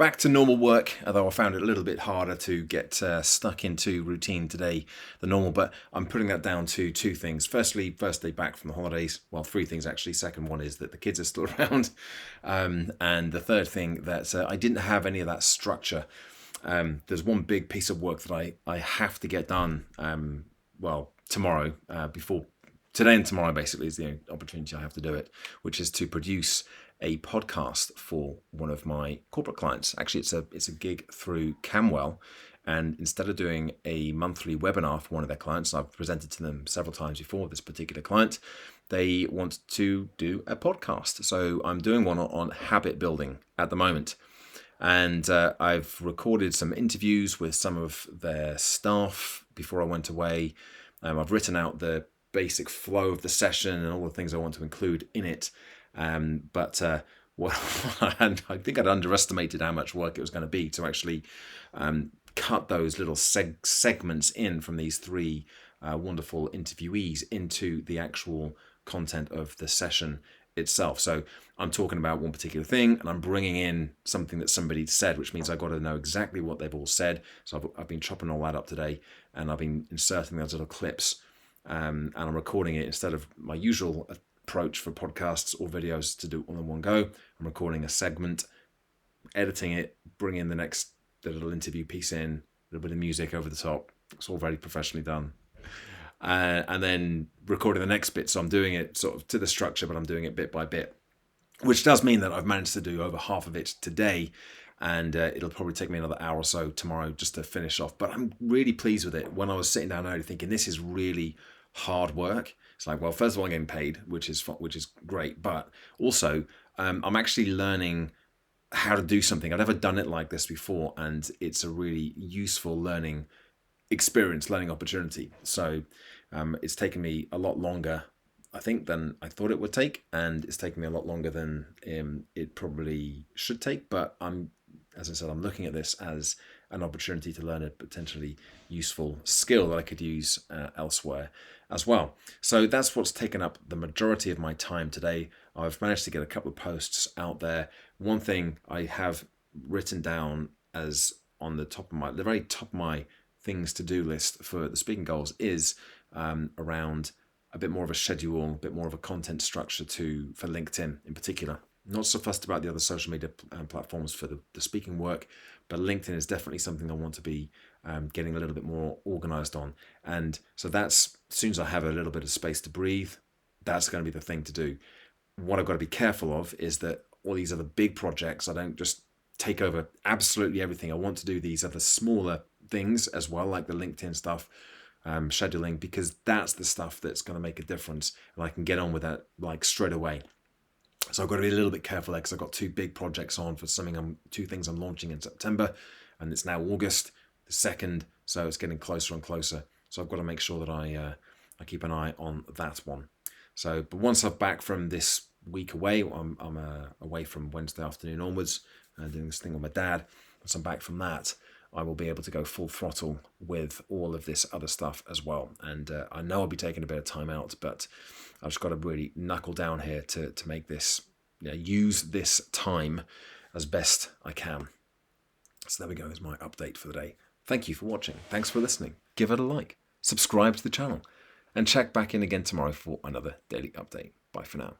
back to normal work, although I found it a little bit harder to get stuck into routine today than normal. But I'm putting that down to two things. Firstly, first day back from the holidays. Well, three things actually. Second one is that the kids are still around. And the third thing that I didn't have any of that structure. There's one big piece of work that I have to get done, tomorrow, before today and tomorrow basically is the opportunity I have to do it, which is to produce a podcast for one of my corporate clients. Actually, it's a gig through Camwell, and instead of doing a monthly webinar for one of their clients, I've presented to them several times before, this particular client, they want to do a podcast. So I'm doing one on habit building at the moment. And I've recorded some interviews with some of their staff before I went away. I've written out the basic flow of the session and all the things I want to include in it. But I think I'd underestimated how much work it was going to be to actually cut those little segments in from these three wonderful interviewees into the actual content of the session itself. So I'm talking about one particular thing and I'm bringing in something that somebody said, which means I've got to know exactly what they've all said. So I've been chopping all that up today and I've been inserting those little clips and I'm recording it instead of my usual approach for podcasts or videos to do all in one go. I'm recording a segment, editing it, bringing in the little interview piece in, a little bit of music over the top. It's all very professionally done. And then recording the next bit. So I'm doing it sort of to the structure, but I'm doing it bit by bit, which does mean that I've managed to do over half of it today. And it'll probably take me another hour or so tomorrow just to finish off. But I'm really pleased with it. When I was sitting down earlier thinking, this is really hard work. It's like, well, first of all, I'm getting paid, which is great. But also, I'm actually learning how to do something. I've never done it like this before. And it's a really useful learning experience, learning opportunity. So it's taken me a lot longer, I think, than I thought it would take. And it's taken me a lot longer than it probably should take. But as I said, I'm looking at this as an opportunity to learn a potentially useful skill that I could use elsewhere as well. So that's what's taken up the majority of my time today. I've managed to get a couple of posts out there. One thing I have written down as on the very top of my things to do list for the speaking goals is around a bit more of a schedule, a bit more of a content structure for LinkedIn in particular. Not so fussed about the other social media platforms for the speaking work, but LinkedIn is definitely something I want to be getting a little bit more organized on. And so that's, as soon as I have a little bit of space to breathe, that's going to be the thing to do. What I've got to be careful of is that all these other big projects, I don't just take over absolutely everything. I want to do these other smaller things as well, like the LinkedIn stuff, scheduling, because that's the stuff that's going to make a difference. And I can get on with that like straight away. So I've got to be a little bit careful there because I've got two big projects on for two things I'm launching in September, and it's now August the 2nd, so it's getting closer and closer. So I've got to make sure that I keep an eye on that one. So, but once I'm back from this week away, I'm away from Wednesday afternoon onwards, doing this thing with my dad. Once I'm back from that, I will be able to go full throttle with all of this other stuff as well. And I know I'll be taking a bit of time out, but I've just got to really knuckle down here to make this, use this time as best I can. So there we go, is my update for the day. Thank you for watching. Thanks for listening. Give it a like, subscribe to the channel, and check back in again tomorrow for another daily update. Bye for now.